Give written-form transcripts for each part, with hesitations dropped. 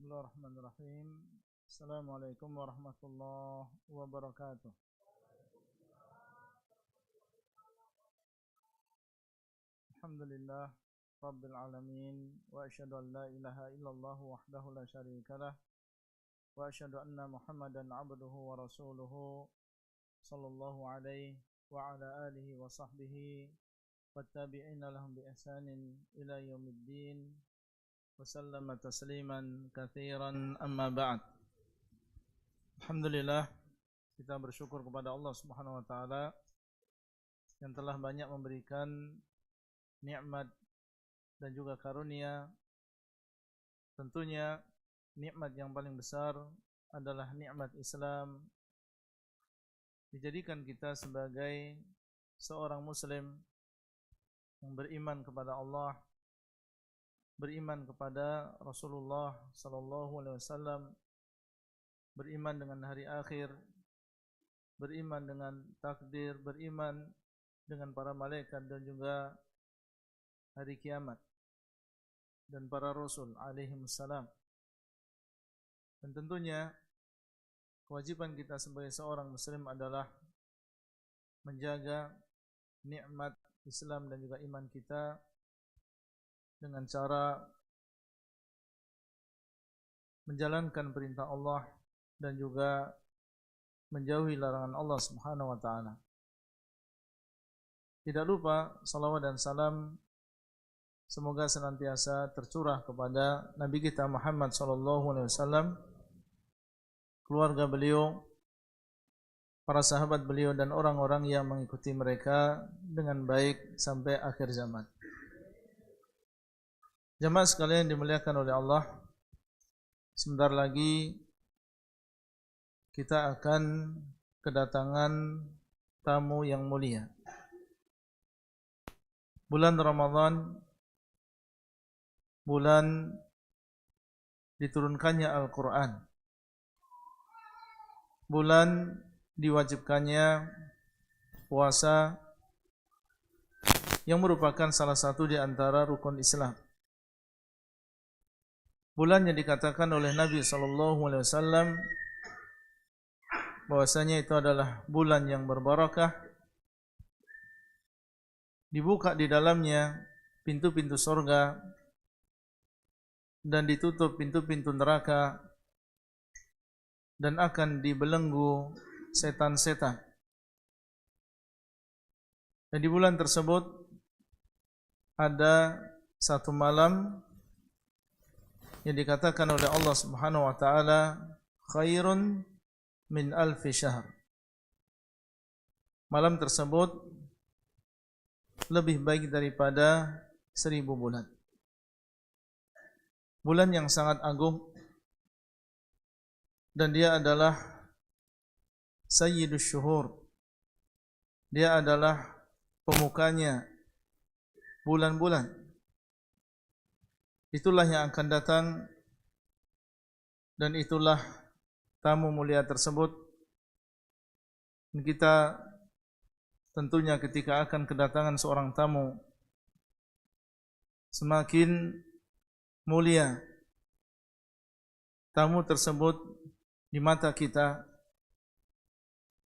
Bismillahirrahmanirrahim. Assalamualaikum warahmatullahi wabarakatuh. Alhamdulillah Rabbil alamin. Wa asyhadu an la ilaha illallah wahdahu la syarikalah. Wa asyhadu anna Muhammadan abduhu wa rasuluhu sallallahu alaihi wa ala alihi wa sahbihi wattabi'ina lahum bi ihsanin ila yaumiddin. Wasallama tasliman katsiran amma ba'd. Alhamdulillah, kita bersyukur kepada Allah Subhanahu wa taala yang telah banyak memberikan nikmat dan juga karunia. Tentunya nikmat yang paling besar adalah nikmat Islam. Dijadikan kita sebagai seorang muslim yang beriman kepada Allah, beriman kepada Rasulullah sallallahu alaihi wasallam, beriman dengan hari akhir, beriman dengan takdir, beriman dengan para malaikat dan juga hari kiamat dan para rasul alaihi wassalam. Dan tentunya kewajiban kita sebagai seorang muslim adalah menjaga nikmat Islam dan juga iman kita dengan cara menjalankan perintah Allah dan juga menjauhi larangan Allah Subhanahu wa taala. Tidak lupa salawat dan salam semoga senantiasa tercurah kepada Nabi kita Muhammad sallallahu alaihi wasallam, keluarga beliau, para sahabat beliau dan orang-orang yang mengikuti mereka dengan baik sampai akhir zaman. Jamaah sekalian dimuliakan oleh Allah, sebentar lagi kita akan kedatangan tamu yang mulia. Bulan Ramadan, bulan diturunkannya Al-Quran, bulan diwajibkannya puasa yang merupakan salah satu di antara rukun Islam. Bulan yang dikatakan oleh Nabi SAW bahwasanya itu adalah bulan yang berbarakah, dibuka di dalamnya pintu-pintu surga dan ditutup pintu-pintu neraka, dan akan dibelenggu setan-setan. Dan di bulan tersebut ada satu malam yang dikatakan oleh Allah Subhanahu wa taala khairun min alfi syahr. Malam tersebut lebih baik daripada 1000 bulan. Bulan yang sangat agung, dan dia adalah sayyidus syuhur. Dia adalah pemukanya bulan-bulan. Itulah yang akan datang, dan itulah tamu mulia tersebut. Dan kita tentunya ketika akan kedatangan seorang tamu, semakin mulia tamu tersebut di mata kita,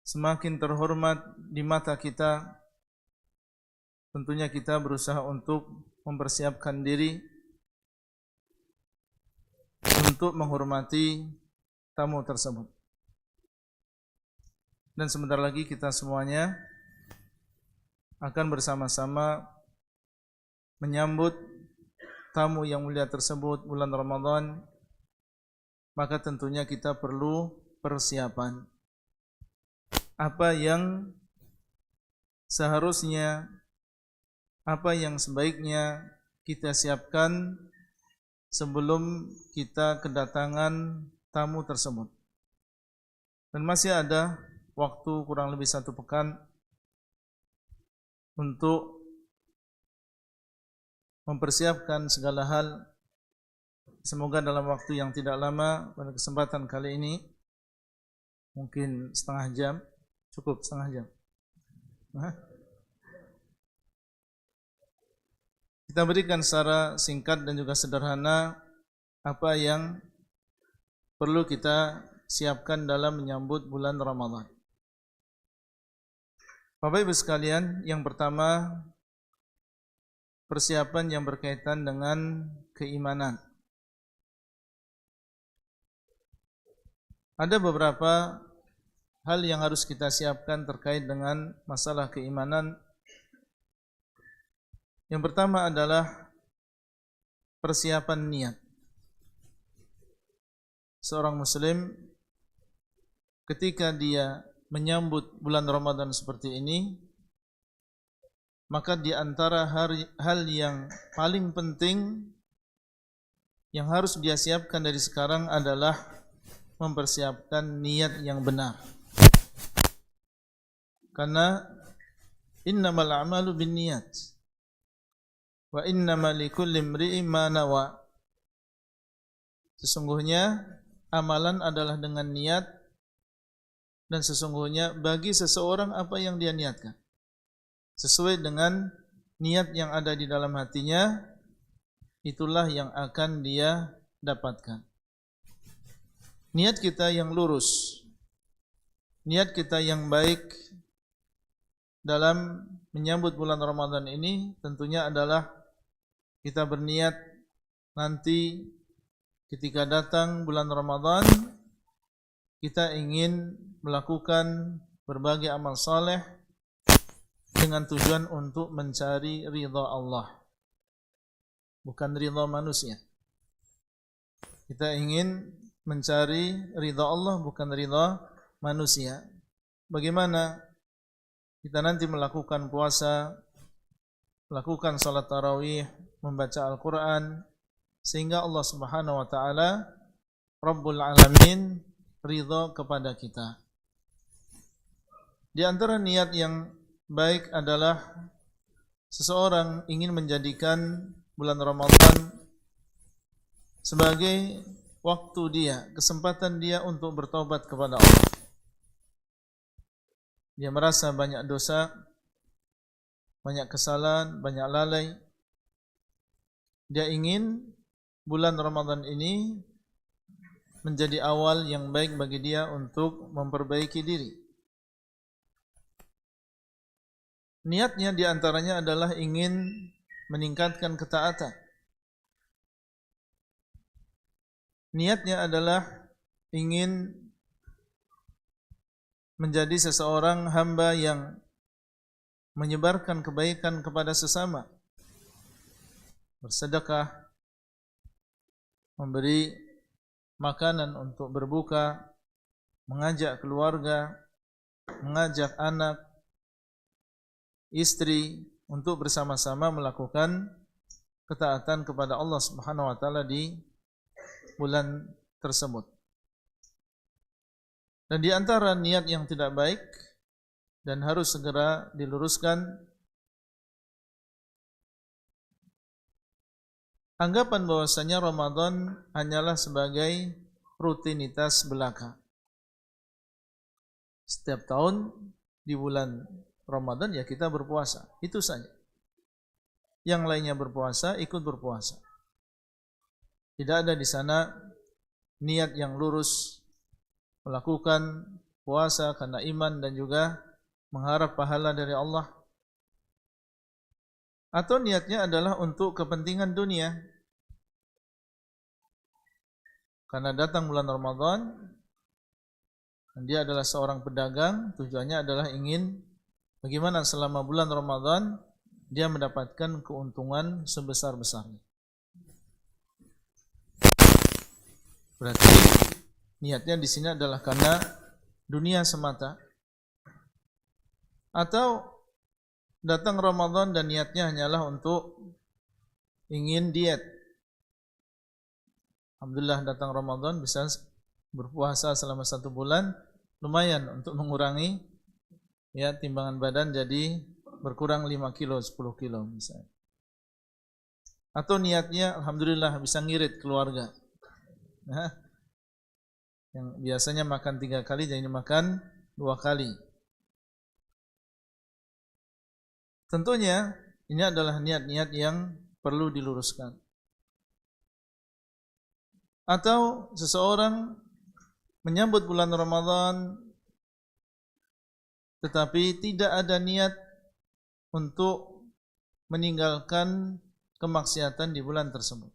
semakin terhormat di mata kita, tentunya kita berusaha untuk mempersiapkan diri untuk menghormati tamu tersebut. Dan sebentar lagi kita semuanya akan bersama-sama menyambut tamu yang mulia tersebut bulan Ramadan. Maka tentunya kita perlu persiapan. Apa yang seharusnya, apa yang sebaiknya kita siapkan sebelum kita kedatangan tamu tersebut. Dan masih ada waktu kurang lebih 1 pekan untuk mempersiapkan segala hal. Semoga dalam waktu yang tidak lama, pada kesempatan kali ini, mungkin setengah jam, cukup setengah jam. Kita berikan secara singkat dan juga sederhana apa yang perlu kita siapkan dalam menyambut bulan Ramadan. Bapak Ibu sekalian, yang pertama persiapan yang berkaitan dengan keimanan. Ada beberapa hal yang harus kita siapkan terkait dengan masalah keimanan. Yang pertama adalah persiapan niat. Seorang muslim ketika dia menyambut bulan Ramadan seperti ini, maka di antara hal yang paling penting yang harus dia siapkan dari sekarang adalah mempersiapkan niat yang benar. Karena innamal a'malu binniyat wa innamal likulli imri'in ma nawa. Sesungguhnya amalan adalah dengan niat, dan sesungguhnya bagi seseorang apa yang dia niatkan. Sesuai dengan niat yang ada di dalam hatinya, itulah yang akan dia dapatkan. Niat kita yang lurus, niat kita yang baik dalam menyambut bulan Ramadan ini tentunya adalah kita berniat nanti ketika datang bulan Ramadan, kita ingin melakukan berbagai amal saleh dengan tujuan untuk mencari ridha Allah, bukan ridha manusia. Kita ingin mencari ridha Allah, bukan ridha manusia. Bagaimana kita nanti melakukan puasa, melakukan salat tarawih, membaca Al-Quran, sehingga Allah Subhanahu wa ta'ala Rabbul Alamin ridha kepada kita. Di antara niat yang baik adalah seseorang ingin menjadikan bulan Ramadan sebagai waktu dia, kesempatan dia untuk bertobat kepada Allah. Dia merasa banyak dosa, banyak kesalahan, banyak lalai. Dia ingin bulan Ramadan ini menjadi awal yang baik bagi dia untuk memperbaiki diri. Niatnya diantaranya adalah ingin meningkatkan ketaatan. Niatnya adalah ingin menjadi seseorang hamba yang menyebarkan kebaikan kepada sesama, bersedekah, memberi makanan untuk berbuka, mengajak keluarga, mengajak anak, istri untuk bersama-sama melakukan ketaatan kepada Allah Subhanahu wa taala di bulan tersebut. Dan di antara niat yang tidak baik dan harus segera diluruskan, anggapan bahwasanya Ramadan hanyalah sebagai rutinitas belaka. Setiap tahun di bulan Ramadan ya kita berpuasa, itu saja. Yang lainnya berpuasa, ikut berpuasa. Tidak ada di sana niat yang lurus melakukan puasa karena iman dan juga mengharap pahala dari Allah. Atau niatnya adalah untuk kepentingan dunia. Karena datang bulan Ramadan, dan dia adalah seorang pedagang, tujuannya adalah ingin bagaimana selama bulan Ramadan dia mendapatkan keuntungan sebesar-besarnya. Berarti niatnya di sini adalah karena dunia semata. Atau datang Ramadan dan niatnya hanyalah untuk ingin diet. Alhamdulillah datang Ramadan bisa berpuasa selama 1 bulan, lumayan untuk mengurangi ya timbangan badan, jadi berkurang 5 kilo, 10 kilo misalnya. Atau niatnya alhamdulillah bisa ngirit keluarga. Nah, yang biasanya makan 3 kali jadi makan 2 kali. Tentunya ini adalah niat-niat yang perlu diluruskan. Atau seseorang menyambut bulan Ramadan tetapi tidak ada niat untuk meninggalkan kemaksiatan di bulan tersebut.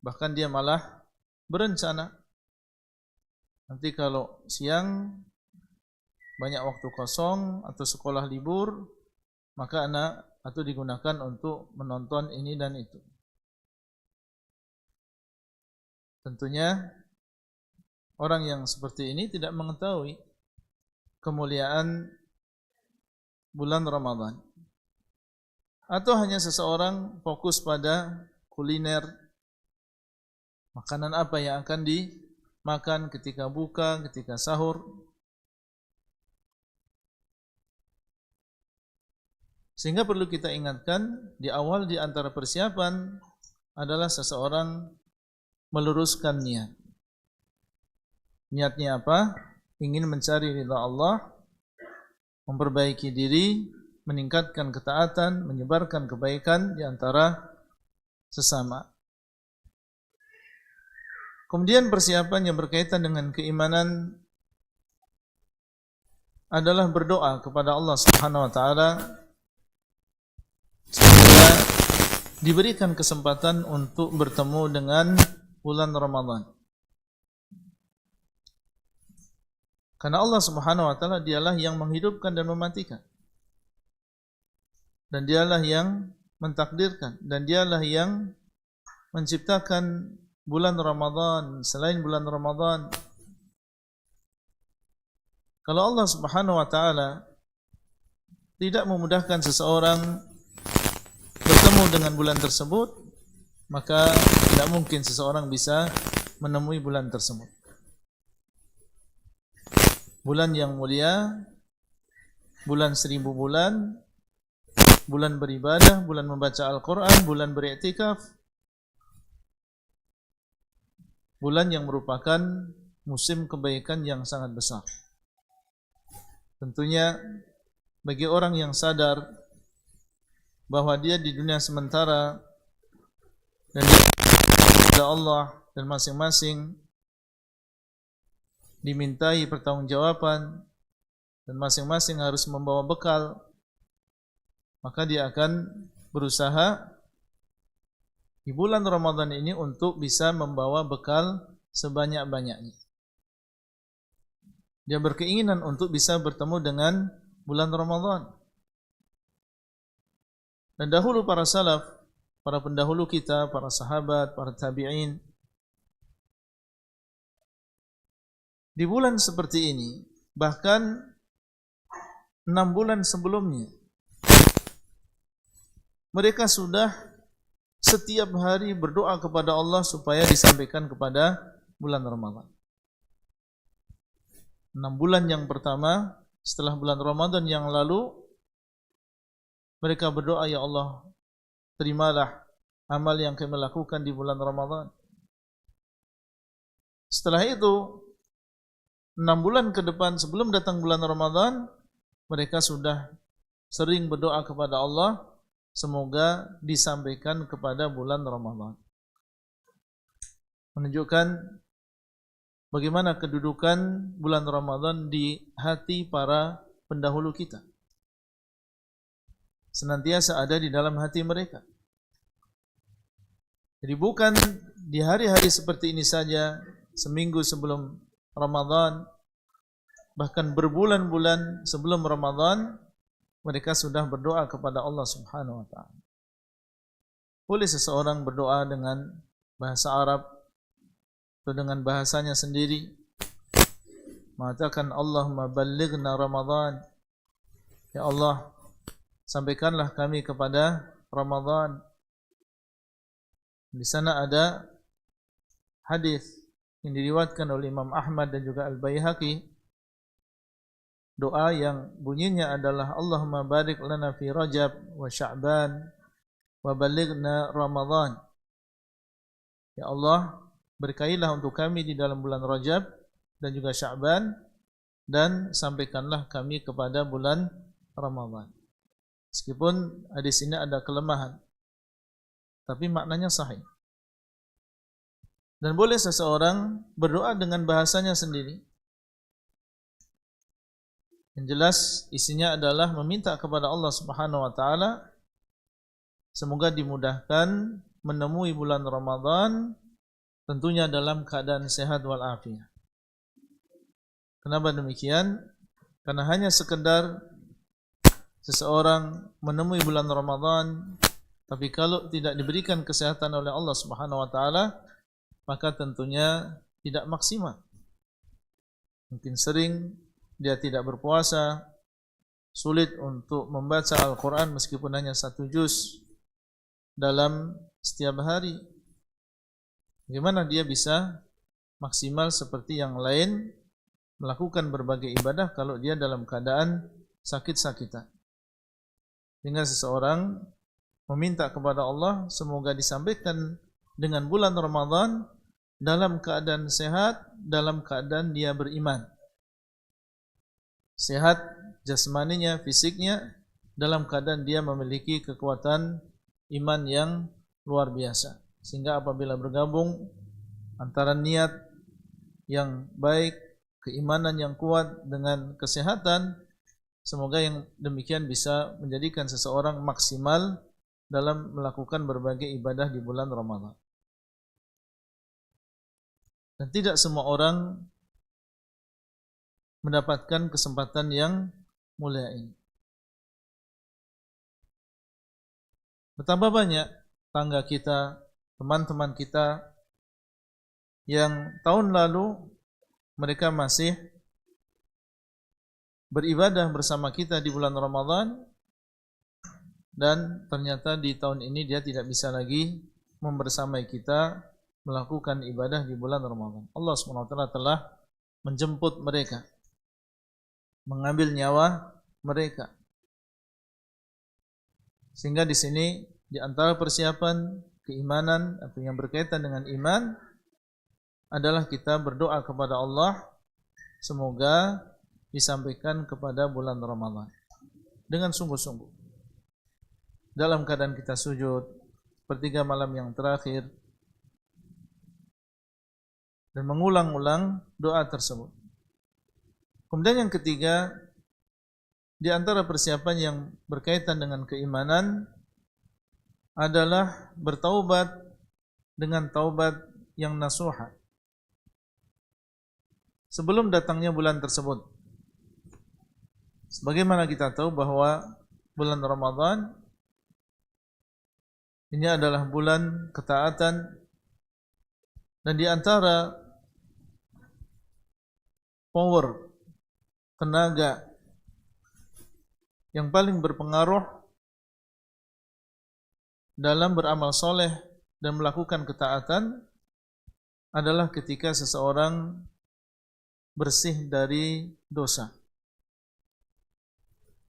Bahkan dia malah berencana, nanti kalau siang banyak waktu kosong atau sekolah libur, maka anak atau digunakan untuk menonton ini dan itu. Tentunya orang yang seperti ini tidak mengetahui kemuliaan bulan Ramadan. Atau hanya seseorang fokus pada kuliner, makanan apa yang akan dimakan ketika buka, ketika sahur. Sehingga perlu kita ingatkan di awal di antara persiapan adalah seseorang meluruskan niat. Niatnya apa? Ingin mencari ridha Allah, memperbaiki diri, meningkatkan ketaatan, menyebarkan kebaikan di antara sesama. Kemudian persiapan yang berkaitan dengan keimanan adalah berdoa kepada Allah Subhanahu wa taala supaya diberikan kesempatan untuk bertemu dengan bulan Ramadan. Karena Allah Subhanahu wa taala dialah yang menghidupkan dan mematikan. Dan dialah yang mentakdirkan, dan dialah yang menciptakan bulan Ramadan selain bulan Ramadan. Kalau Allah Subhanahu wa taala tidak memudahkan seseorang bertemu dengan bulan tersebut, maka tidak mungkin seseorang bisa menemui bulan tersebut. Bulan yang mulia, bulan 1000 bulan, bulan beribadah, bulan membaca Al-Quran, bulan beriktikaf, bulan yang merupakan musim kebaikan yang sangat besar. Tentunya bagi orang yang sadar bahwa dia di dunia sementara dan dia kepada Allah dan masing-masing dimintai pertanggungjawaban dan masing-masing harus membawa bekal, maka dia akan berusaha di bulan Ramadan ini untuk bisa membawa bekal sebanyak-banyaknya. Dia berkeinginan untuk bisa bertemu dengan bulan Ramadan. Dan dahulu para salaf, para pendahulu kita, para sahabat, para tabi'in, di bulan seperti ini, bahkan 6 bulan sebelumnya, mereka sudah setiap hari berdoa kepada Allah supaya disampaikan kepada bulan Ramadan. 6 bulan yang pertama setelah bulan Ramadan yang lalu, mereka berdoa, ya Allah, terimalah amal yang kami lakukan di bulan Ramadan. Setelah itu 6 bulan ke depan sebelum datang bulan Ramadan, mereka sudah sering berdoa kepada Allah semoga disampaikan kepada bulan Ramadan. Menunjukkan bagaimana kedudukan bulan Ramadan di hati para pendahulu kita. Senantiasa ada di dalam hati mereka. Jadi bukan di hari-hari seperti ini saja, seminggu sebelum Ramadan, bahkan berbulan-bulan sebelum Ramadan, mereka sudah berdoa kepada Allah Subhanahu wa taala. Boleh seseorang berdoa dengan bahasa Arab atau dengan bahasanya sendiri, mengatakan Allahumma ballighna Ramadan. Ya Allah, sampaikanlah kami kepada Ramadan. Di sana ada hadis yang diriwayatkan oleh Imam Ahmad dan juga Al-Baihaqi, doa yang bunyinya adalah Allahumma barik lana fi Rajab wa Sya'ban wa balighna Ramadan. Ya Allah, berkailah untuk kami di dalam bulan Rajab dan juga Sya'ban, dan sampaikanlah kami kepada bulan Ramadan. Meskipun hadis ini ada kelemahan, tapi maknanya sahih. Dan boleh seseorang berdoa dengan bahasanya sendiri. Yang jelas isinya adalah meminta kepada Allah Subhanahu wa taala semoga dimudahkan menemui bulan Ramadan tentunya dalam keadaan sehat walafiat. Kenapa demikian? Karena hanya sekedar seseorang menemui bulan Ramadan tapi kalau tidak diberikan kesehatan oleh Allah Subhanahu wa taala maka tentunya tidak maksimal. Mungkin sering dia tidak berpuasa, sulit untuk membaca Al-Quran meskipun hanya 1 juz dalam setiap hari. Bagaimana dia bisa maksimal seperti yang lain melakukan berbagai ibadah kalau dia dalam keadaan sakit-sakitan? Sehingga seseorang meminta kepada Allah semoga disampaikan dengan bulan Ramadan dalam keadaan sehat, dalam keadaan dia beriman. Sehat jasmaninya, fisiknya, dalam keadaan dia memiliki kekuatan iman yang luar biasa. Sehingga apabila bergabung antara niat yang baik, keimanan yang kuat dengan kesehatan, semoga yang demikian bisa menjadikan seseorang maksimal dalam melakukan berbagai ibadah di bulan Ramadan. Dan tidak semua orang mendapatkan kesempatan yang mulia ini. Betapa banyak tangga kita, teman-teman kita yang tahun lalu mereka masih beribadah bersama kita di bulan Ramadan dan ternyata di tahun ini dia tidak bisa lagi membersamai kita melakukan ibadah di bulan Ramadan. Allah SWT telah menjemput mereka, mengambil nyawa mereka. Sehingga di sini di antara persiapan keimanan atau yang berkaitan dengan iman adalah kita berdoa kepada Allah semoga disampaikan kepada bulan Ramadan dengan sungguh-sungguh. Dalam keadaan kita sujud sepertiga malam yang terakhir dan mengulang-ulang doa tersebut. Kemudian yang ketiga, di antara persiapan yang berkaitan dengan keimanan adalah bertaubat dengan taubat yang nasuha. Sebelum datangnya bulan tersebut. Sebagaimana kita tahu bahwa bulan Ramadan ini adalah bulan ketaatan dan di antara power, tenaga yang paling berpengaruh dalam beramal soleh dan melakukan ketaatan adalah ketika seseorang bersih dari dosa.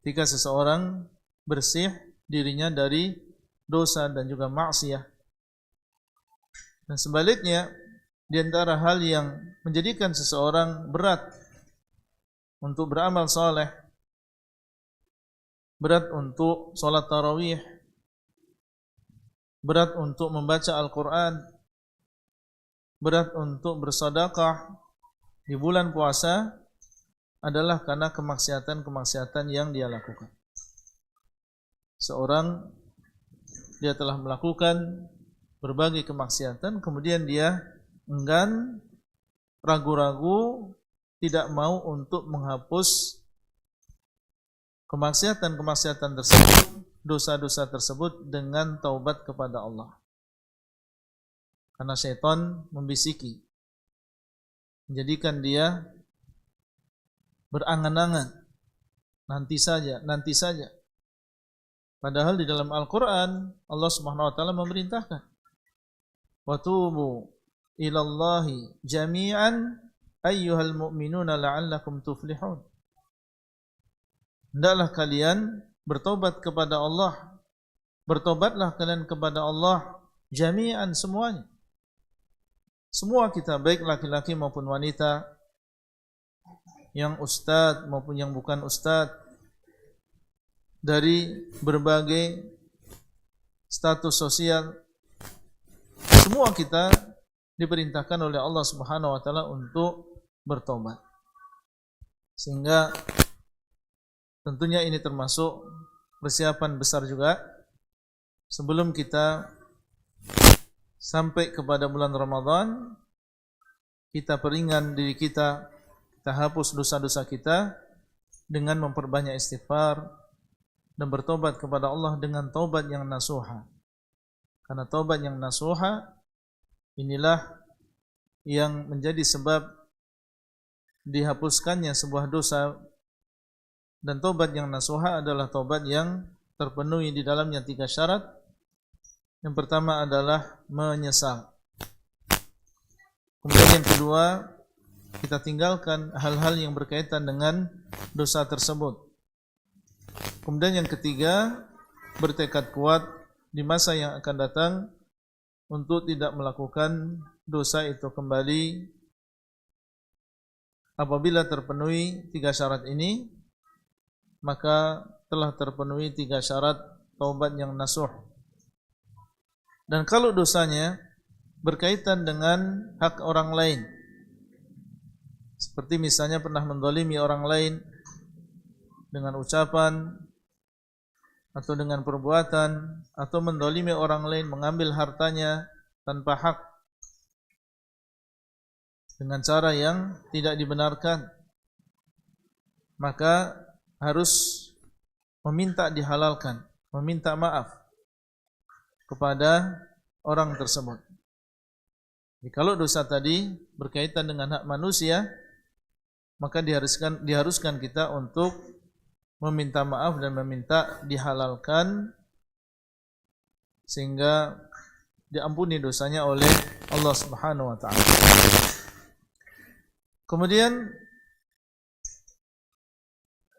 Ketika seseorang bersih dirinya dari dosa dan juga maksiat. Dan sebaliknya, di antara hal yang menjadikan seseorang berat untuk beramal saleh, berat untuk salat tarawih, berat untuk membaca Al-Quran, berat untuk bersedekah di bulan puasa adalah karena kemaksiatan-kemaksiatan yang dia lakukan. Seorang dia telah melakukan berbagai kemaksiatan, kemudian dia enggan, ragu-ragu, tidak mau untuk menghapus kemaksiatan-kemaksiatan tersebut, dosa-dosa tersebut dengan taubat kepada Allah. Karena syaitan membisiki, menjadikan dia berangan-angan, nanti saja. Padahal di dalam Al-Quran Allah Subhanahu wa taala memerintahkan, wa tubu ilallahi jami'an ayyuhal mu'minuna la'allakum tuflihun. Hendaklah kalian bertobat kepada Allah, bertobatlah kalian kepada Allah jami'an, semuanya. Semua kita, baik laki-laki maupun wanita, yang ustadz maupun yang bukan ustadz, dari berbagai status sosial, semua kita diperintahkan oleh Allah Subhanahu wa taala untuk bertobat. Sehingga tentunya ini termasuk persiapan besar juga sebelum kita sampai kepada bulan Ramadan. Kita peringan diri kita, kita hapus dosa-dosa kita dengan memperbanyak istighfar dan bertobat kepada Allah dengan taubat yang nasuha. Karena taubat yang nasuha inilah yang menjadi sebab dihapuskannya sebuah dosa, dan taubat yang nasuha adalah taubat yang terpenuhi di dalamnya 3 syarat. Yang pertama adalah menyesal. Kemudian yang kedua, kita tinggalkan hal-hal yang berkaitan dengan dosa tersebut. Kemudian yang ketiga, bertekad kuat di masa yang akan datang untuk tidak melakukan dosa itu kembali. Apabila terpenuhi 3 syarat ini, maka telah terpenuhi 3 syarat taubat yang nasuh. Dan kalau dosanya berkaitan dengan hak orang lain, seperti misalnya pernah menzalimi orang lain dengan ucapan atau dengan perbuatan, atau menzalimi orang lain, mengambil hartanya tanpa hak dengan cara yang tidak dibenarkan, maka harus meminta dihalalkan, meminta maaf kepada orang tersebut. Jadi kalau dosa tadi berkaitan dengan hak manusia, maka diharuskan kita untuk meminta maaf dan meminta dihalalkan sehingga diampuni dosanya oleh Allah Subhanahu wa taala. Kemudian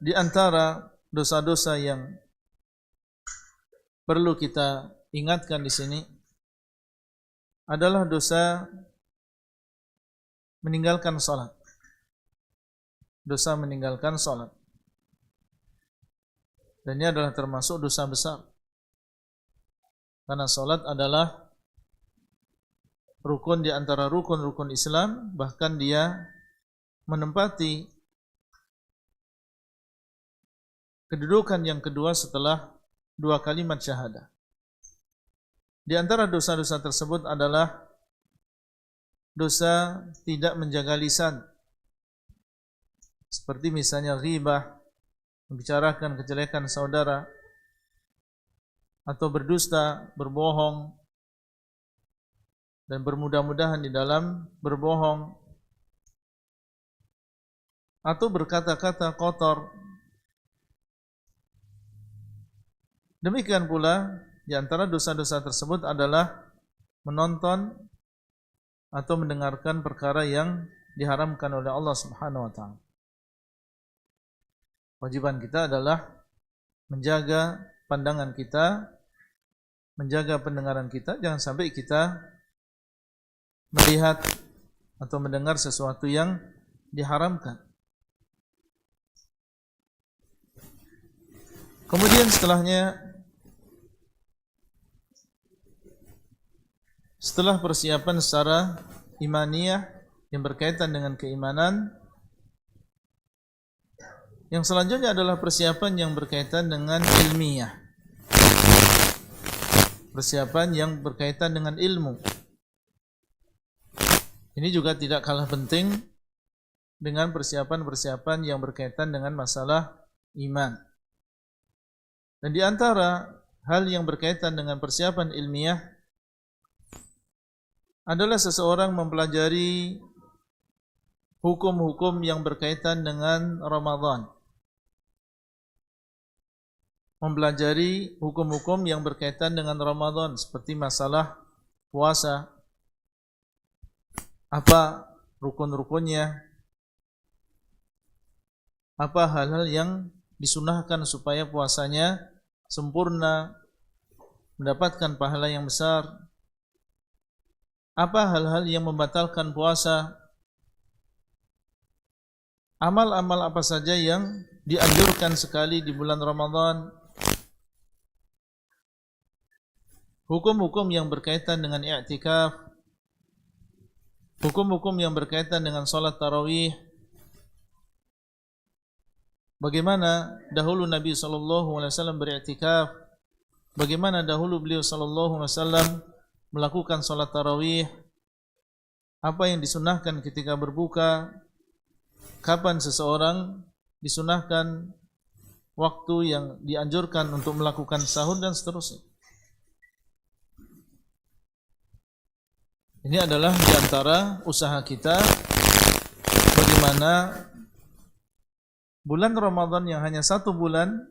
di antara dosa-dosa yang perlu kita ingatkan di sini adalah dosa meninggalkan salat. Dosa meninggalkan salat. Dan ini adalah termasuk dosa besar. Karena salat adalah rukun di antara rukun-rukun Islam, bahkan dia menempati kedudukan yang kedua setelah 2 kalimat syahadah. Di antara dosa-dosa tersebut adalah dosa tidak menjaga lisan, seperti misalnya ghibah, membicarakan kejelekan saudara, atau berdusta, berbohong, dan bermudah-mudahan di dalam berbohong, atau berkata-kata kotor. Demikian pula di antara dosa-dosa tersebut adalah menonton atau mendengarkan perkara yang diharamkan oleh Allah Subhanahu wa taala. Wajiban kita adalah menjaga pandangan kita, menjaga pendengaran kita, jangan sampai kita melihat atau mendengar sesuatu yang diharamkan. Kemudian setelah persiapan secara imaniyah yang berkaitan dengan keimanan, yang selanjutnya adalah persiapan yang berkaitan dengan ilmiah. Persiapan yang berkaitan dengan ilmu. Ini juga tidak kalah penting dengan persiapan-persiapan yang berkaitan dengan masalah iman. Dan di antara hal yang berkaitan dengan persiapan ilmiah adalah seseorang mempelajari hukum-hukum yang berkaitan dengan Ramadan. Mempelajari hukum-hukum yang berkaitan dengan Ramadan, seperti masalah puasa, apa rukun-rukunnya, apa hal-hal yang disunahkan supaya puasanya sempurna, mendapatkan pahala yang besar, apa hal-hal yang membatalkan puasa, amal-amal apa saja yang dianjurkan sekali di bulan Ramadan, hukum-hukum yang berkaitan dengan i'tikaf, hukum-hukum yang berkaitan dengan salat tarawih. Bagaimana dahulu Nabi SAW beriktikaf, bagaimana dahulu beliau SAW melakukan salat tarawih, apa yang disunahkan ketika berbuka, kapan seseorang disunahkan waktu yang dianjurkan untuk melakukan sahur, dan seterusnya. Ini adalah di antara usaha kita bagaimana bulan Ramadan yang hanya 1 bulan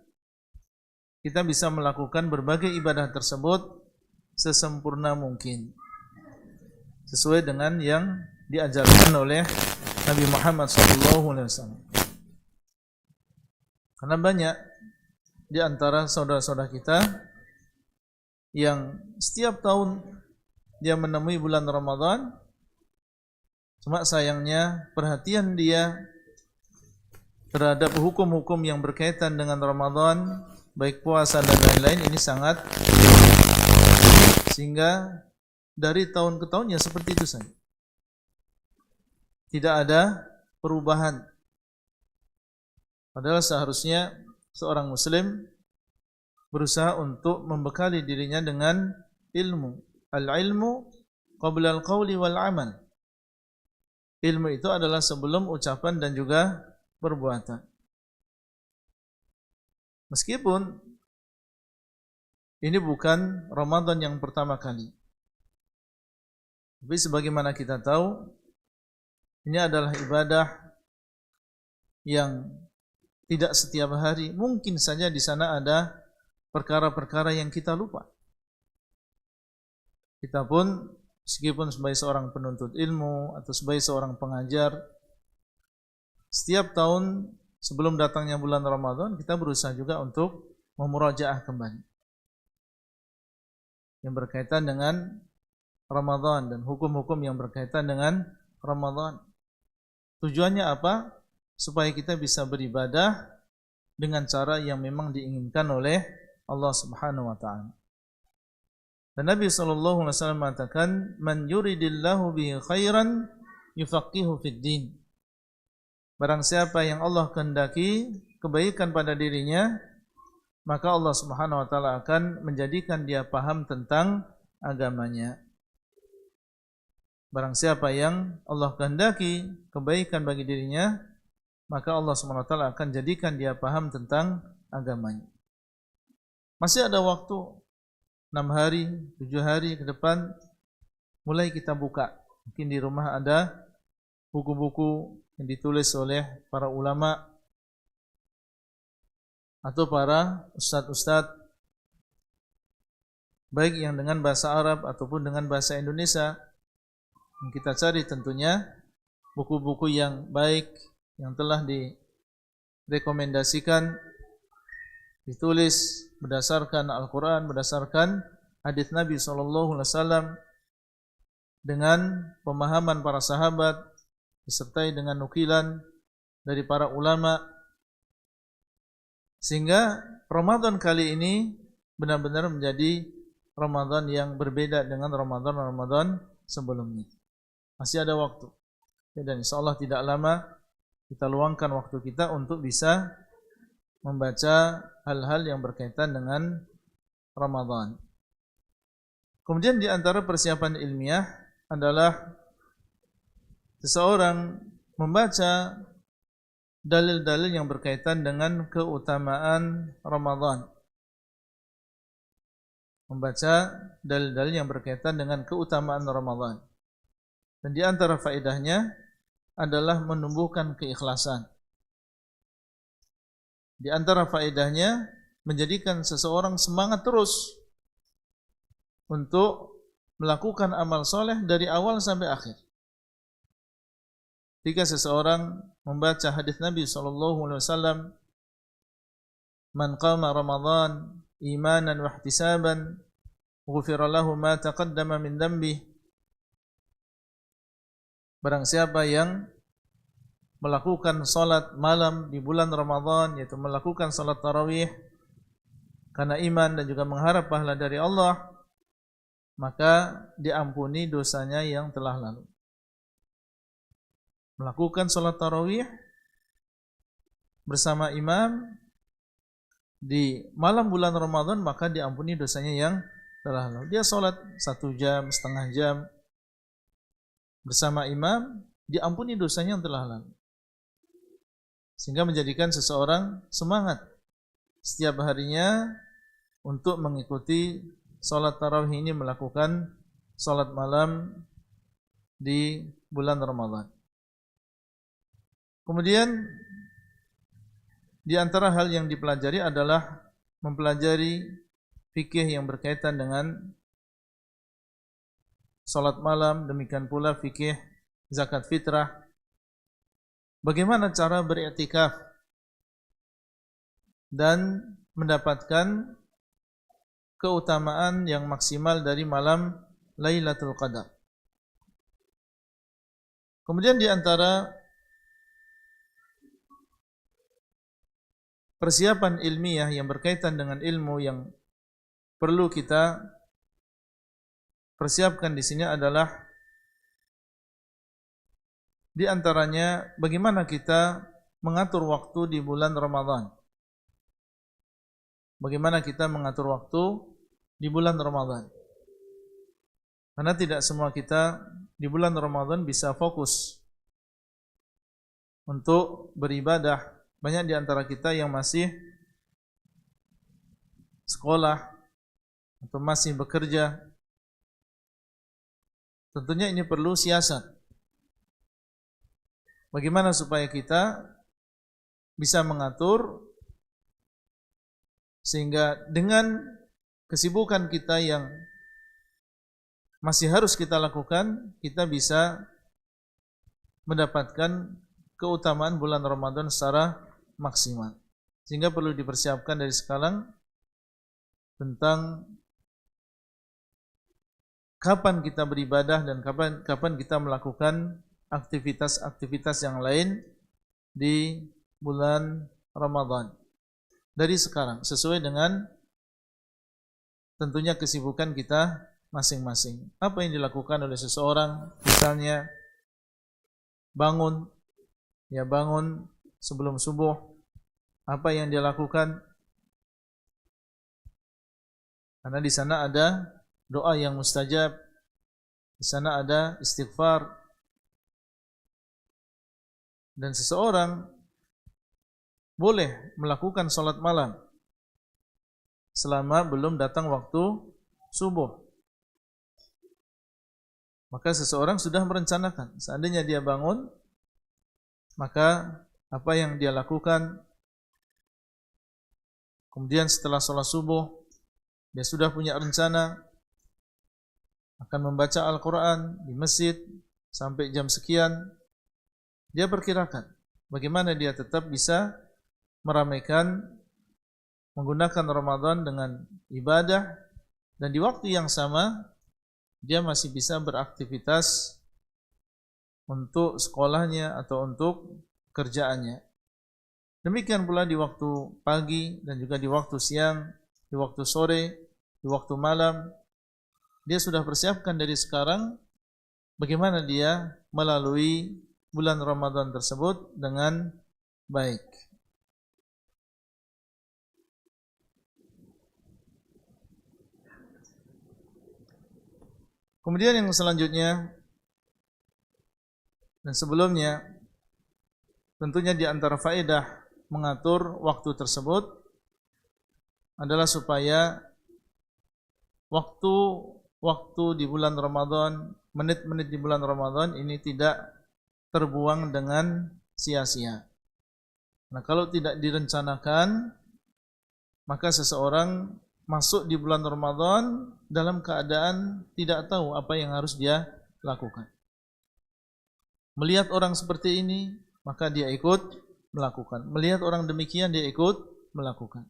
kita bisa melakukan berbagai ibadah tersebut sesempurna mungkin, sesuai dengan yang diajarkan oleh Nabi Muhammad SAW. Karena banyak di antara saudara-saudara kita yang setiap tahun dia menemui bulan Ramadan, cuma sayangnya perhatian dia terhadap hukum-hukum yang berkaitan dengan Ramadan, baik puasa dan lain-lain, ini sangat, sehingga dari tahun ke tahun ya seperti itu saja. Tidak ada perubahan. Padahal seharusnya seorang muslim berusaha untuk membekali dirinya dengan ilmu. Al-ilmu qabla al-qawli wal-amal. Ilmu itu adalah sebelum ucapan dan juga perbuatan. Meskipun ini bukan Ramadan yang pertama kali, tapi sebagaimana kita tahu, ini adalah ibadah yang tidak setiap hari. Mungkin saja di sana ada perkara-perkara yang kita lupa. Kita pun, meskipun sebagai seorang penuntut ilmu atau sebagai seorang pengajar, setiap tahun sebelum datangnya bulan Ramadan, kita berusaha juga untuk memurajaah kembali yang berkaitan dengan Ramadan dan hukum-hukum yang berkaitan dengan Ramadan. Tujuannya apa? Supaya kita bisa beribadah dengan cara yang memang diinginkan oleh Allah Subhanahu wa taala. Dan Nabi sallallahu alaihi wasallam mengatakan, "Man yuridillahu bihi khairan yufaqihu fid din." Barang siapa yang Allah kehendaki kebaikan pada dirinya, maka Allah Subhanahu wa taala akan menjadikan dia paham tentang agamanya. Barang siapa yang Allah kehendaki kebaikan bagi dirinya, maka Allah Subhanahu wa taala akan jadikan dia paham tentang agamanya. Masih ada waktu 6 hari, 7 hari ke depan, mulai kita buka. Mungkin di rumah ada buku-buku yang ditulis oleh para ulama atau para ustadz-ustadz, baik yang dengan bahasa Arab ataupun dengan bahasa Indonesia. Kita cari tentunya buku-buku yang baik, yang telah direkomendasikan, ditulis berdasarkan Al-Quran, berdasarkan hadis Nabi SAW, dengan pemahaman para sahabat, disertai dengan nukilan dari para ulama, sehingga Ramadan kali ini benar-benar menjadi Ramadan yang berbeda dengan Ramadan-Ramadan sebelumnya. Masih ada waktu, dan insyaallah tidak lama kita luangkan waktu kita untuk bisa membaca hal-hal yang berkaitan dengan Ramadan. Kemudian di antara persiapan ilmiah adalah seseorang membaca dalil-dalil yang berkaitan dengan keutamaan Ramadan. Membaca dalil-dalil yang berkaitan dengan keutamaan Ramadan. Dan di antara faedahnya adalah menumbuhkan keikhlasan. Di antara faedahnya menjadikan seseorang semangat terus untuk melakukan amal soleh dari awal sampai akhir. Jika seseorang membaca hadis Nabi SAW, "Man qama Ramadan imanan wa ihtisaban, ghufira lahu ma taqaddama min dhanbihi." Barang siapa yang melakukan salat malam di bulan Ramadan, yaitu melakukan salat tarawih karena iman dan juga mengharap pahala dari Allah, maka diampuni dosanya yang telah lalu. melakukan sholat tarawih bersama imam di malam bulan Ramadan, maka diampuni dosanya yang telah lalu. Dia sholat 1 jam, setengah jam bersama imam, diampuni dosanya yang telah lalu. Sehingga menjadikan seseorang semangat setiap harinya untuk mengikuti sholat tarawih ini, melakukan sholat malam di bulan Ramadan. Kemudian di antara hal yang dipelajari adalah mempelajari fikih yang berkaitan dengan salat malam, demikian pula fikih zakat fitrah. Bagaimana cara beriktikaf dan mendapatkan keutamaan yang maksimal dari malam Lailatul Qadar. Kemudian di antara persiapan ilmiah yang berkaitan dengan ilmu yang perlu kita persiapkan di sini adalah di antaranya bagaimana kita mengatur waktu di bulan Ramadan. Bagaimana kita mengatur waktu di bulan Ramadan. Karena tidak semua kita di bulan Ramadan bisa fokus untuk beribadah. Banyak di antara kita yang masih sekolah atau masih bekerja. Tentunya ini perlu siasat. Bagaimana supaya kita bisa mengatur sehingga dengan kesibukan kita yang masih harus kita lakukan, kita bisa mendapatkan keutamaan bulan Ramadan secara maksimal. Sehingga perlu dipersiapkan dari sekarang tentang kapan kita beribadah dan kapan kita melakukan aktivitas-aktivitas yang lain di bulan Ramadan. Dari sekarang sesuai dengan tentunya kesibukan kita masing-masing. Apa yang dilakukan oleh seseorang, misalnya bangun sebelum subuh, apa yang dia lakukan? Karena di sana ada doa yang mustajab, di sana ada istighfar, dan seseorang boleh melakukan salat malam selama belum datang waktu subuh. Maka seseorang sudah merencanakan, seandainya dia bangun, maka apa yang dia lakukan, kemudian setelah salat subuh, dia sudah punya rencana akan membaca Al-Quran di masjid sampai jam sekian. Dia perkirakan bagaimana dia tetap bisa meramaikan, menggunakan Ramadan dengan ibadah, dan di waktu yang sama dia masih bisa beraktivitas untuk sekolahnya atau untuk kerjaannya. Demikian pula di waktu pagi dan juga di waktu siang, di waktu sore, di waktu malam. Dia sudah persiapkan dari sekarang bagaimana dia melalui bulan Ramadan tersebut dengan baik. Kemudian yang selanjutnya dan sebelumnya, tentunya di antara faedah mengatur waktu tersebut adalah supaya waktu di bulan Ramadan, menit-menit di bulan Ramadan ini tidak terbuang dengan sia-sia. Nah, kalau tidak direncanakan, maka seseorang masuk di bulan Ramadan dalam keadaan tidak tahu apa yang harus dia lakukan. Melihat orang seperti ini, maka dia ikut melakukan. Melihat orang demikian, dia ikut melakukan.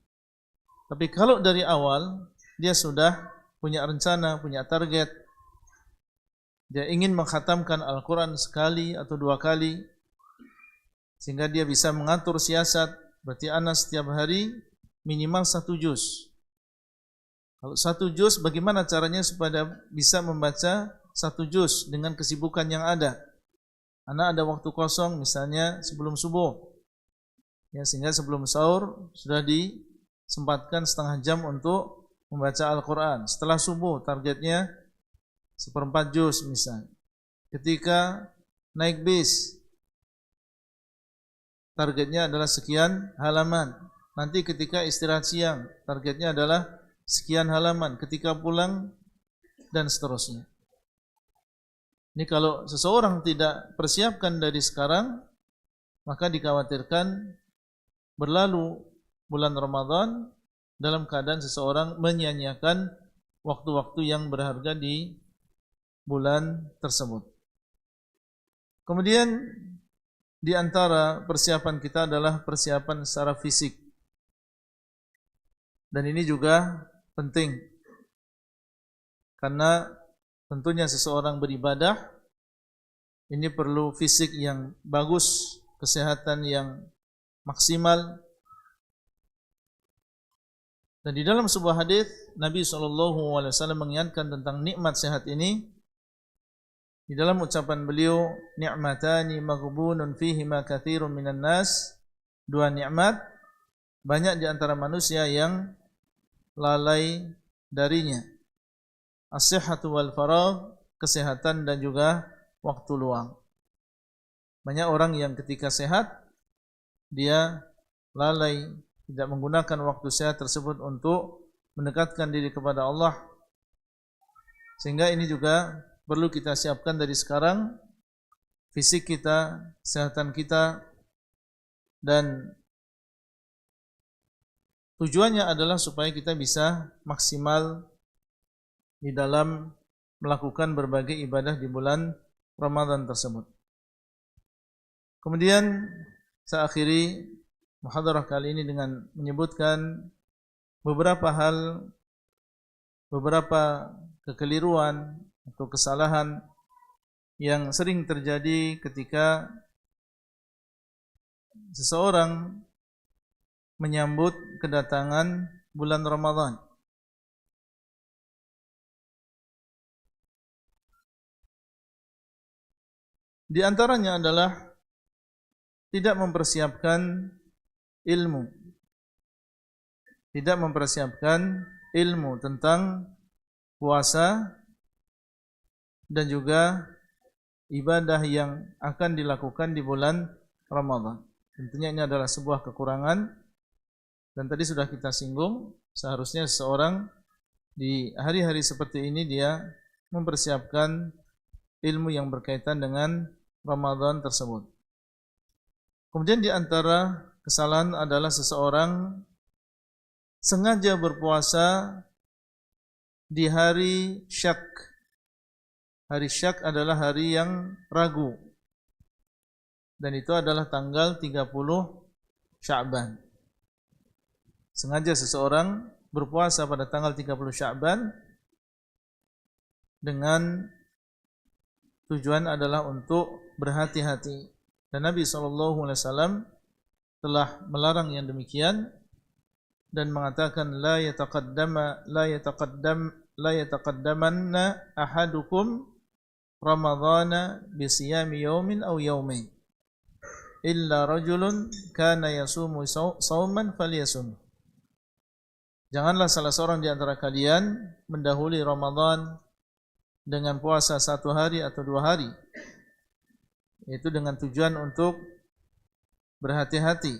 Tapi kalau dari awal dia sudah punya rencana, punya target, dia ingin mengkhatamkan Al-Quran sekali atau 2 kali, sehingga dia bisa mengatur siasat, berarti ana setiap hari minimal 1 juz. Kalau 1 juz, bagaimana caranya supaya bisa membaca 1 juz dengan kesibukan yang ada? Ana ada waktu kosong misalnya sebelum subuh. Ya, sehingga sebelum sahur sudah disempatkan setengah jam untuk membaca Al-Quran. Setelah subuh targetnya seperempat juz misalnya. Ketika naik bis targetnya adalah sekian halaman. Nanti ketika istirahat siang targetnya adalah sekian halaman. Ketika pulang dan seterusnya. Ini kalau seseorang tidak persiapkan dari sekarang, maka dikhawatirkan berlalu bulan Ramadan dalam keadaan seseorang menyia-nyiakan waktu-waktu yang berharga di bulan tersebut. Kemudian di antara persiapan kita adalah persiapan secara fisik. Dan ini juga penting. Karena tentunya seseorang beribadah ini perlu fisik yang bagus, kesehatan yang maksimal. Dan di dalam sebuah hadis Nabi SAW mengingatkan tentang nikmat sehat ini. Di dalam ucapan beliau, ni'matani maghbunun fihima katsirun minan nas. Dua nikmat banyak di antara manusia yang lalai darinya. As-sihhatu wal faragh, kesehatan dan juga waktu luang. Banyak orang yang ketika sehat dia lalai, tidak menggunakan waktu sehat tersebut untuk mendekatkan diri kepada Allah. Sehingga ini juga perlu kita siapkan dari sekarang, fisik kita, kesehatan kita, dan tujuannya adalah supaya kita bisa maksimal di dalam melakukan berbagai ibadah di bulan Ramadan tersebut. Kemudian saya akhiri muhadarah kali ini dengan menyebutkan beberapa hal, beberapa kekeliruan atau kesalahan yang sering terjadi ketika seseorang menyambut kedatangan bulan Ramadan. Di antaranya adalah tidak mempersiapkan ilmu. Tidak mempersiapkan ilmu tentang puasa dan juga ibadah yang akan dilakukan di bulan Ramadan. Tentunya ini adalah sebuah kekurangan dan tadi sudah kita singgung, seharusnya seseorang di hari-hari seperti ini dia mempersiapkan ilmu yang berkaitan dengan Ramadan tersebut. Kemudian di antara kesalahan adalah seseorang sengaja berpuasa di hari syak. Hari syak adalah hari yang ragu. Dan itu adalah tanggal 30 Sya'ban. Sengaja seseorang berpuasa pada tanggal 30 Sya'ban dengan tujuan adalah untuk berhati-hati. Dan Nabi SAW telah melarang yang demikian dan mengatakan la yataqaddamanna ahadukum Ramadhana bi siyami yawmin aw yawmain illa rajulun kana yasumu sauman falyasum. Janganlah salah seorang di antara kalian mendahului Ramadan dengan puasa 1 hari atau 2 hari. Itu dengan tujuan untuk berhati-hati.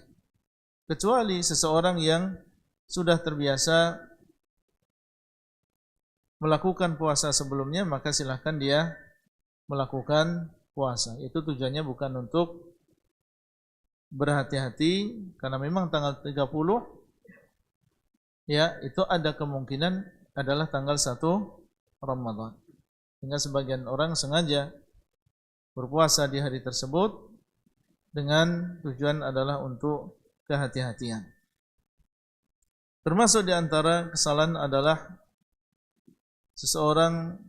Kecuali seseorang yang sudah terbiasa melakukan puasa sebelumnya, maka silahkan dia melakukan puasa. Itu tujuannya bukan untuk berhati-hati, karena memang tanggal 30 ya itu ada kemungkinan adalah tanggal 1 Ramadan. Sehingga sebagian orang sengaja berpuasa di hari tersebut dengan tujuan adalah untuk kehati-hatian. Termasuk di antara kesalahan adalah seseorang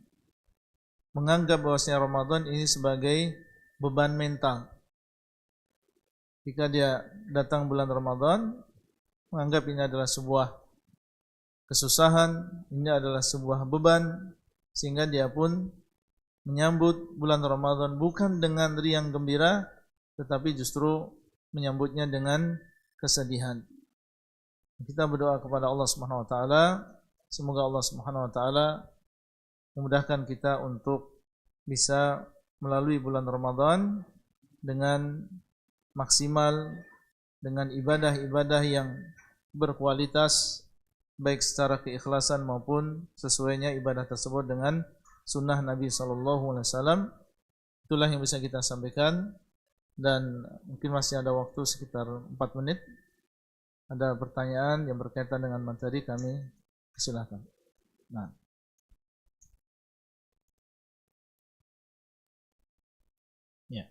menganggap bahwasanya Ramadan ini sebagai beban mental. Jika dia datang bulan Ramadan, menganggap ini adalah sebuah kesusahan, ini adalah sebuah beban, sehingga dia pun menyambut bulan Ramadan bukan dengan riang gembira, tetapi justru menyambutnya dengan kesedihan. Kita berdoa kepada Allah Subhanahu wa taala, semoga Allah Subhanahu wa taala memudahkan kita untuk bisa melalui bulan Ramadan dengan maksimal, dengan ibadah-ibadah yang berkualitas, baik secara keikhlasan maupun sesuainya ibadah tersebut dengan sunnah Nabi SAW. Itulah yang bisa kita sampaikan, dan mungkin masih ada waktu sekitar 4 menit. Ada pertanyaan yang berkaitan dengan materi, kami silakan. Nah. Ya.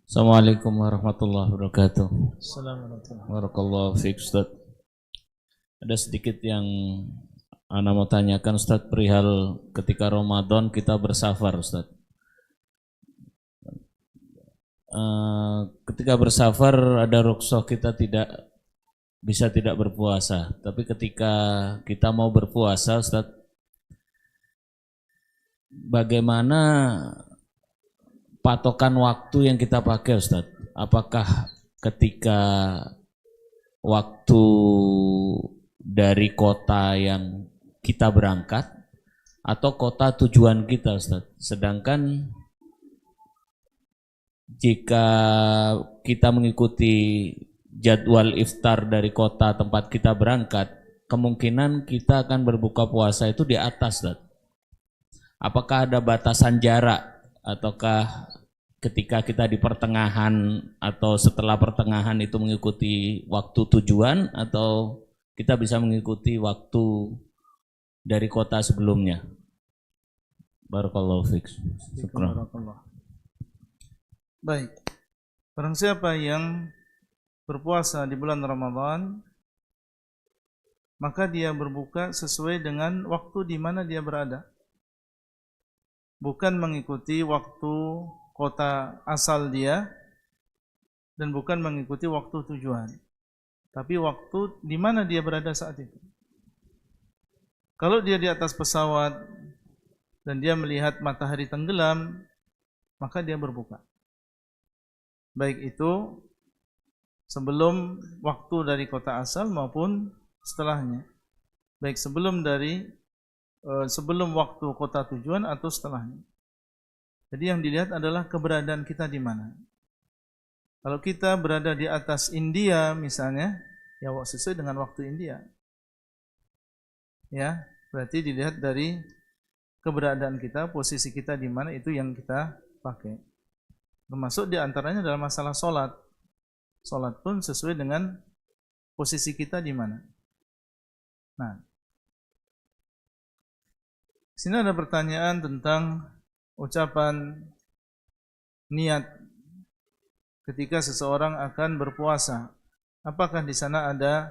Assalamualaikum warahmatullahi wabarakatuh. Assalamualaikum. Barakallahu fiik Ustaz. Ada sedikit yang ana mau tanyakan Ustaz, perihal ketika Ramadan kita bersafar Ustaz. Ketika bersafar ada rukhsah kita tidak berpuasa, tapi ketika kita mau berpuasa Ustaz, bagaimana patokan waktu yang kita pakai Ustaz? Apakah ketika waktu dari kota yang kita berangkat atau kota tujuan kita Ustaz? Sedangkan jika kita mengikuti jadwal iftar dari kota tempat kita berangkat, kemungkinan kita akan berbuka puasa itu di atas Ustaz. Apakah ada batasan jarak? Ataukah ketika kita di pertengahan atau setelah pertengahan itu mengikuti waktu tujuan, atau kita bisa mengikuti waktu dari kota sebelumnya? Barakallahu fiik. Baik. Barang siapa yang berpuasa di bulan Ramadan, maka dia berbuka sesuai dengan waktu di mana dia berada. Bukan mengikuti waktu kota asal dia dan bukan mengikuti waktu tujuan, tapi waktu di mana dia berada saat itu. Kalau dia di atas pesawat dan dia melihat matahari tenggelam, maka dia berbuka. Baik itu sebelum waktu dari kota asal maupun setelahnya. Baik sebelum waktu kota tujuan atau setelahnya. Jadi yang dilihat adalah keberadaan kita di mana. Kalau kita berada di atas India misalnya, ya sesuai dengan waktu India. Ya, berarti dilihat dari keberadaan kita, posisi kita di mana, itu yang kita pakai. Termasuk di antaranya dalam masalah sholat. Sholat pun sesuai dengan posisi kita di mana. Nah, sini ada pertanyaan tentang ucapan niat ketika seseorang akan berpuasa. Apakah di sana ada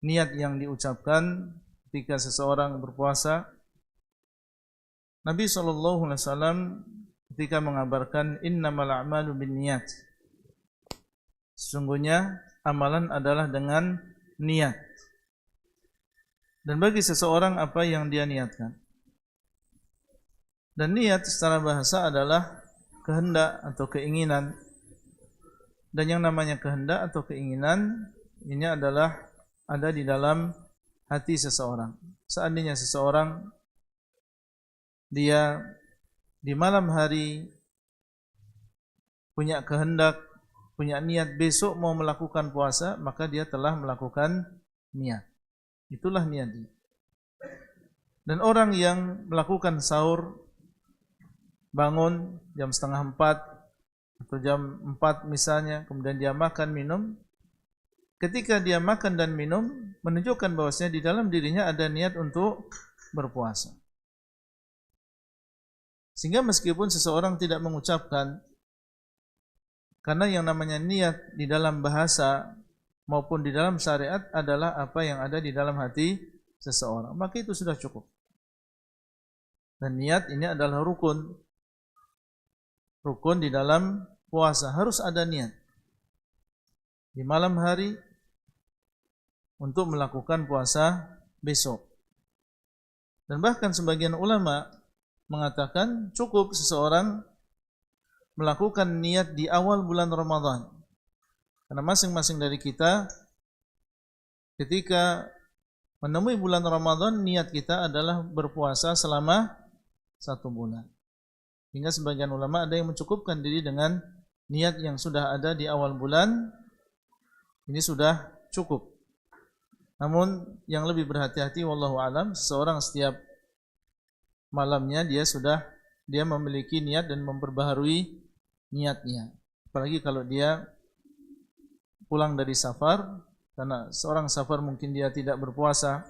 niat yang diucapkan ketika seseorang berpuasa? Nabi SAW ketika mengabarkan innamal a'malu binniyat, sesungguhnya amalan adalah dengan niat. Dan bagi seseorang apa yang dia niatkan. Dan niat secara bahasa adalah kehendak atau keinginan. Dan yang namanya kehendak atau keinginan ini adalah ada di dalam hati seseorang. Seandainya seseorang dia di malam hari punya kehendak, punya niat besok mau melakukan puasa, maka dia telah melakukan niat. Itulah niat. Dan orang yang melakukan sahur, bangun jam 3:30 atau jam 4 misalnya, kemudian dia makan minum, ketika dia makan dan minum menunjukkan bahwasanya di dalam dirinya ada niat untuk berpuasa. Sehingga meskipun seseorang tidak mengucapkan, karena yang namanya niat di dalam bahasa maupun di dalam syariat adalah apa yang ada di dalam hati seseorang, maka itu sudah cukup. Dan niat ini adalah rukun di dalam puasa harus ada niat di malam hari untuk melakukan puasa besok. Dan bahkan sebagian ulama mengatakan cukup seseorang melakukan niat di awal bulan Ramadan. Karena masing-masing dari kita ketika menemui bulan Ramadan, niat kita adalah berpuasa selama 1 bulan. Hingga sebagian ulama ada yang mencukupkan diri dengan niat yang sudah ada di awal bulan, ini sudah cukup. Namun yang lebih berhati-hati wallahu alam, seseorang setiap malamnya dia memiliki niat dan memperbaharui niatnya. Apalagi kalau dia pulang dari safar, karena seorang safar mungkin dia tidak berpuasa,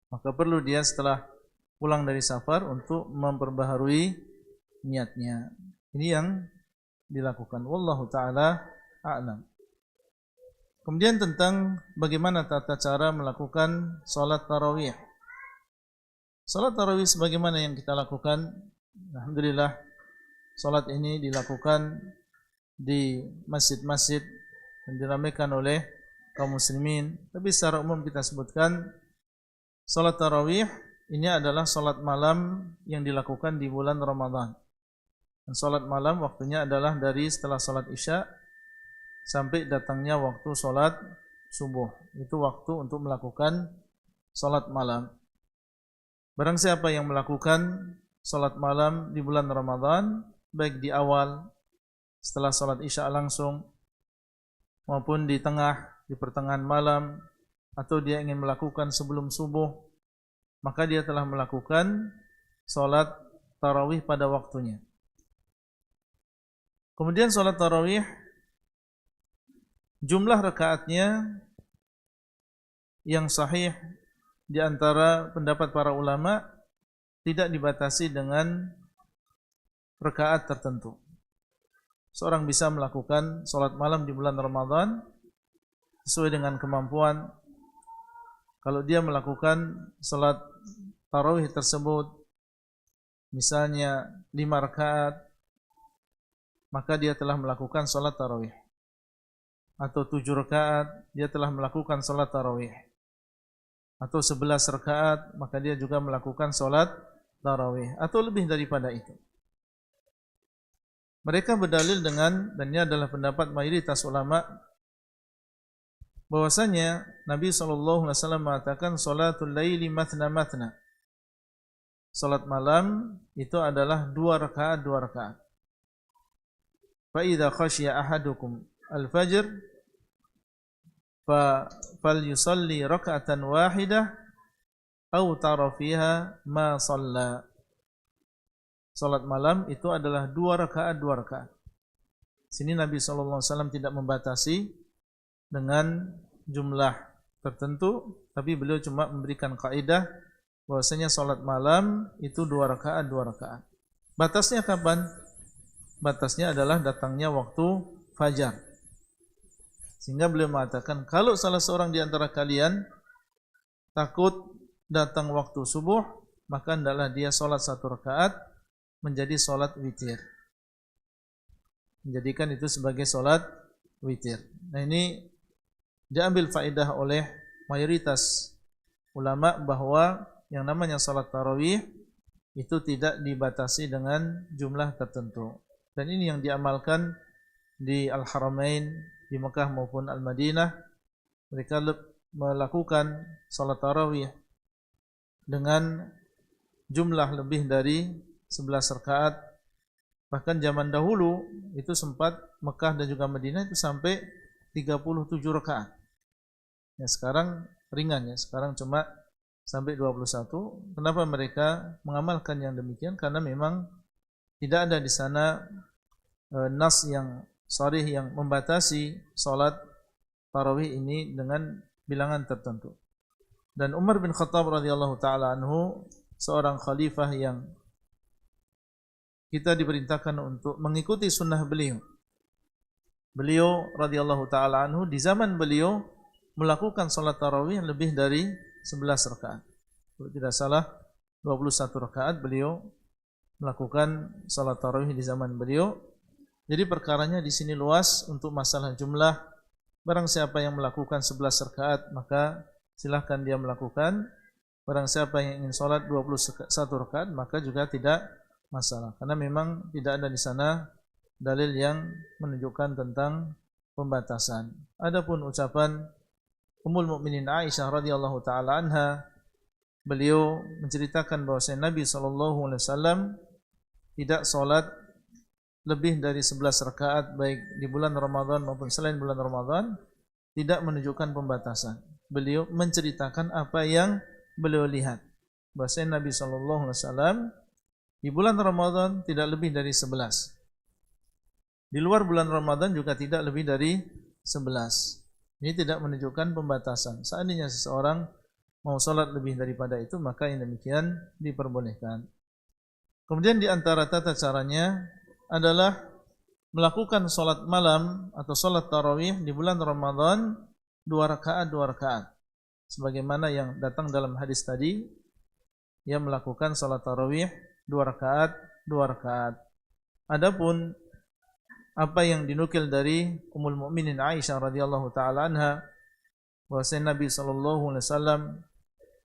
maka perlu dia setelah pulang dari safar untuk memperbaharui niatnya. Ini yang dilakukan. Wallahu ta'ala a'lam. Kemudian tentang bagaimana tata cara melakukan salat tarawih. Salat tarawih sebagaimana yang kita lakukan, alhamdulillah, salat ini dilakukan di masjid-masjid dan diramaikan oleh kaum muslimin. Tapi secara umum kita sebutkan salat tarawih ini adalah salat malam yang dilakukan di bulan Ramadan. Dan salat malam waktunya adalah dari setelah salat Isya sampai datangnya waktu salat subuh. Itu waktu untuk melakukan salat malam. Barang siapa yang melakukan salat malam di bulan Ramadan, baik di awal setelah salat Isya langsung maupun di tengah, di pertengahan malam, atau dia ingin melakukan sebelum subuh, maka dia telah melakukan salat tarawih pada waktunya. Kemudian salat tarawih, jumlah rakaatnya yang sahih di antara pendapat para ulama tidak dibatasi dengan rakaat tertentu. Seorang bisa melakukan salat malam di bulan Ramadan sesuai dengan kemampuan. Kalau dia melakukan salat tarawih tersebut misalnya 5 rakaat, maka dia telah melakukan salat tarawih. Atau 7 rakaat, dia telah melakukan salat tarawih. Atau 11 rakaat, maka dia juga melakukan salat tarawih. Atau lebih daripada itu. Mereka berdalil dengan, dan ini adalah pendapat mayoritas ulama, bahwasanya Nabi SAW mengatakan salatul laili mathna mathna. Salat malam itu adalah 2 rakaat 2 rakaat. Fa idza khashiya ahadukum al-fajr falyusalli raka'atan wahidah aw tara fiha ma shalla. Salat malam itu adalah 2 rakaat 2 rakaat. Sini Nabi SAW tidak membatasi dengan jumlah tertentu, tapi beliau cuma memberikan kaidah bahwasanya salat malam itu 2 rakaat 2 rakaat. Batasnya kapan? Batasnya adalah datangnya waktu fajar. Sehingga beliau mengatakan kalau salah seorang di antara kalian takut datang waktu subuh, maka hendaklah dia salat 1 rakaat menjadi salat witir. Menjadikan itu sebagai salat witir. Nah, ini diambil faedah oleh mayoritas ulama bahwa yang namanya salat tarawih itu tidak dibatasi dengan jumlah tertentu. Dan ini yang diamalkan di Al-Haramain di Mekah maupun Al-Madinah. Mereka melakukan salat tarawih dengan jumlah lebih dari 11 rakaat. Bahkan zaman dahulu itu sempat Mekah dan juga Madinah itu sampai 37 rakaat. Ya, sekarang ringan ya, sekarang cuma sampai 21. Kenapa mereka mengamalkan yang demikian? Karena memang tidak ada di sana nas yang sharih yang membatasi salat tarawih ini dengan bilangan tertentu. Dan Umar bin Khattab radhiyallahu taala anhu, seorang khalifah yang kita diperintahkan untuk mengikuti sunnah beliau. Beliau radhiyallahu taala anhu di zaman beliau melakukan salat tarawih lebih dari 11 rakaat. Kalau tidak salah 21 rakaat beliau melakukan salat tarawih di zaman beliau. Jadi perkaranya di sini luas untuk masalah jumlah. Barang siapa yang melakukan 11 rakaat maka silahkan dia melakukan. Barang siapa yang ingin sholat 21 rakaat maka juga tidak masalah. Karena memang tidak ada di sana dalil yang menunjukkan tentang pembatasan. Adapun ucapan Ummul Mukminin Aisyah radhiyallahu taala anha, beliau menceritakan bahwa Nabi SAW tidak sholat lebih dari 11 rakaat baik di bulan Ramadan maupun selain bulan Ramadan, tidak menunjukkan pembatasan. Beliau menceritakan apa yang beliau lihat. Bahwasanya Nabi SAW di bulan Ramadan tidak lebih dari 11. Di luar bulan Ramadan juga tidak lebih dari 11. Ini tidak menunjukkan pembatasan. Seandainya seseorang mau sholat lebih daripada itu, maka yang demikian diperbolehkan. Kemudian di antara tata caranya adalah melakukan sholat malam atau sholat tarawih di bulan Ramadan 2 rakaat. Sebagaimana yang datang dalam hadis tadi, ia melakukan sholat tarawih 2 rakaat. Adapun apa yang dinukil dari Ummul Mukminin Aisyah radhiyallahu taala anha, bahwasanya Nabi SAW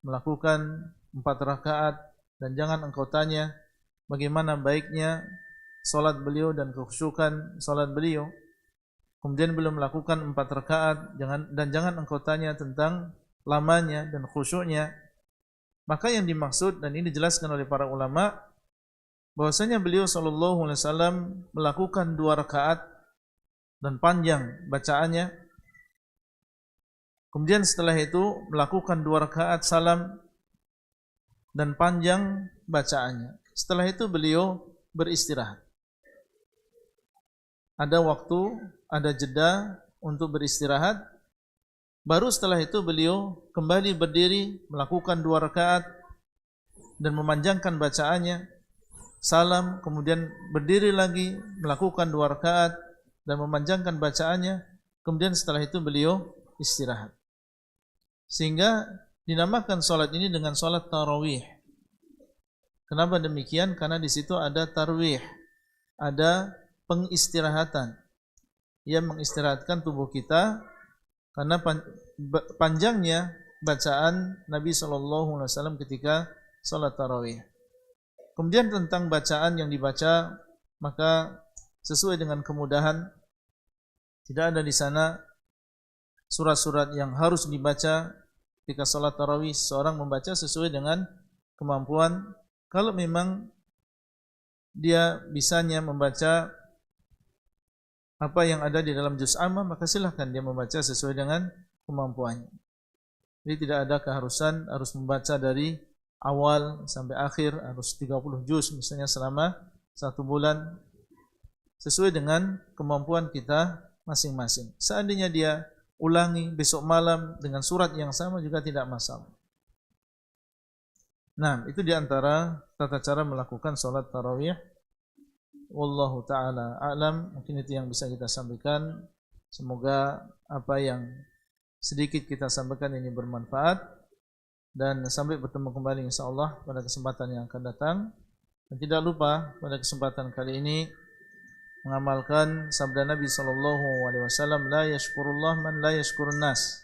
melakukan 4 rakaat, dan jangan engkau tanya bagaimana baiknya sholat beliau dan kekhusyukan sholat beliau. Kemudian beliau melakukan 4 rakaat, dan jangan engkau tanya tentang lamanya dan khusyuknya. Maka yang dimaksud, dan ini dijelaskan oleh para ulama, bahwasanya beliau SAW melakukan 2 rakaat dan panjang bacaannya. Kemudian setelah itu melakukan 2 rakaat salam dan panjang bacaannya. Setelah itu beliau beristirahat. Ada waktu, ada jeda untuk beristirahat. Baru setelah itu beliau kembali berdiri melakukan 2 rakaat dan memanjangkan bacaannya, salam, kemudian berdiri lagi melakukan 2 rakaat dan memanjangkan bacaannya, kemudian setelah itu beliau istirahat. Sehingga dinamakan salat ini dengan salat tarawih. Kenapa demikian? Karena di situ ada tarwih, ada pengistirahatan. Ia mengistirahatkan tubuh kita karena panjangnya bacaan Nabi SAW ketika salat tarawih. Kemudian tentang bacaan yang dibaca, maka sesuai dengan kemudahan, tidak ada di sana surat-surat yang harus dibaca ketika salat tarawih. Seorang membaca sesuai dengan kemampuan. Kalau memang dia bisanya membaca apa yang ada di dalam juz amma, maka silahkan dia membaca sesuai dengan kemampuannya. Jadi tidak ada keharusan harus membaca dari awal sampai akhir, harus 30 juz misalnya selama 1 bulan, sesuai dengan kemampuan kita masing-masing. Seandainya dia ulangi besok malam dengan surat yang sama juga tidak masalah. Nah, itu diantara tata cara melakukan sholat tarawih. Wallahu ta'ala a'lam. Mungkin itu yang bisa kita sampaikan. Semoga apa yang sedikit kita sampaikan ini bermanfaat. Dan sampai bertemu kembali insyaallah pada kesempatan yang akan datang. Dan tidak lupa pada kesempatan kali ini mengamalkan sabda Nabi SAW, la yashkurullah man la yashkurun nas.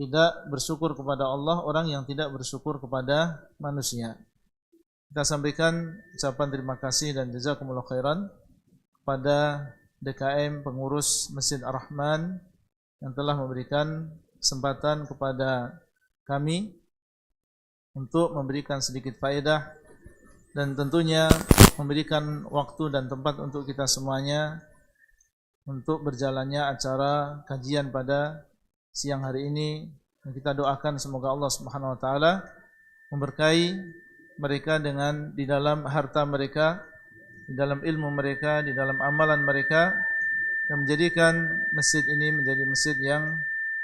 Tidak bersyukur kepada Allah orang yang tidak bersyukur kepada manusia. Kita sampaikan ucapan terima kasih dan jazakumullah khairan kepada DKM pengurus Masjid Ar-Rahman yang telah memberikan kesempatan kepada kami untuk memberikan sedikit faedah dan tentunya memberikan waktu dan tempat untuk kita semuanya untuk berjalannya acara kajian pada siang hari ini. Dan kita doakan semoga Allah Subhanahu wa taala memberkahi mereka dengan di dalam harta mereka, di dalam ilmu mereka, di dalam amalan mereka, dan menjadikan masjid ini menjadi masjid yang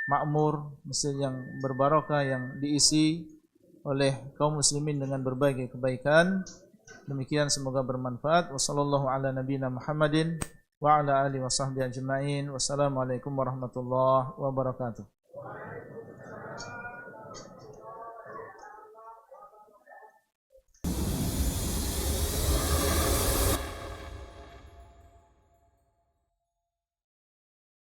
makmur, masjid yang berbarokah, yang diisi oleh kaum muslimin dengan berbagai kebaikan. Demikian semoga bermanfaat. Wassallallahu ala nabiyina Muhammadin wa ala alihi wa sahbihi ajma'in. Wassalamualaikum warahmatullahi wabarakatuh.